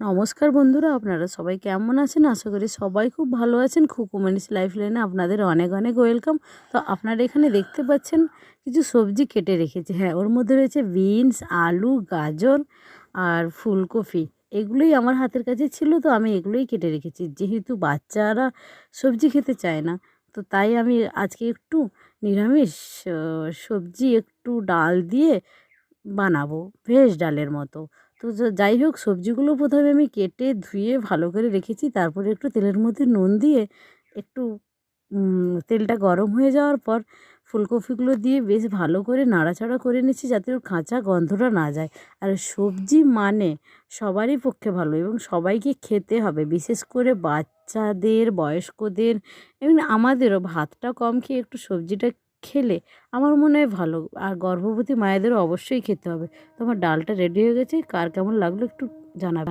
নমস্কার বন্ধুরা, আপনারা সবাই কেমন আছেন? আশা করি সবাই খুব ভালো আছেন। খুকুমনিস লাইফ লাইনে আপনাদের অনেক অনেক ওয়েলকাম। তো আপনারা এখানে দেখতে পাচ্ছেন কিছু সবজি কেটে রেখেছি। হ্যাঁ, ওর মধ্যে রয়েছে বিনস, আলু, গাজর আর ফুলকপি। এগুলোই আমার হাতের কাছে ছিল, তো আমি এগুলোই কেটে রেখেছি। যেহেতু বাচ্চারা সবজি খেতে চায় না, তো তাই আমি আজকে একটু নিরামিষ সবজি একটু ডাল দিয়ে বানাবো, ভেজ ডালের মতো। তো যাই হোক, সবজিগুলো প্রথমে আমি কেটে ধুয়ে ভালো করে রেখেছি। তারপরে একটু তেলের মধ্যে নুন দিয়ে একটু তেলটা গরম হয়ে যাওয়ার পর ফুলকপিগুলো দিয়ে বেশ ভালো করে নাড়াচাড়া করে নিচ্ছি, যাতে ওর কাঁচা গন্ধটা না যায়। আর সবজি মানে সবারই পক্ষে ভালো এবং সবাইকে খেতে হবে, বিশেষ করে বাচ্চাদের, বয়স্কদের, এমনি আমাদেরও। ভাতটা কম খেয়ে একটু সবজিটা খেলে আমার মনে হয় ভালো। আর গর্ভবতী মায়েদেরও অবশ্যই খেতে হবে। তো আমার ডালটা রেডি হয়ে গেছে, কার কেমন লাগলো একটু জানাবেন।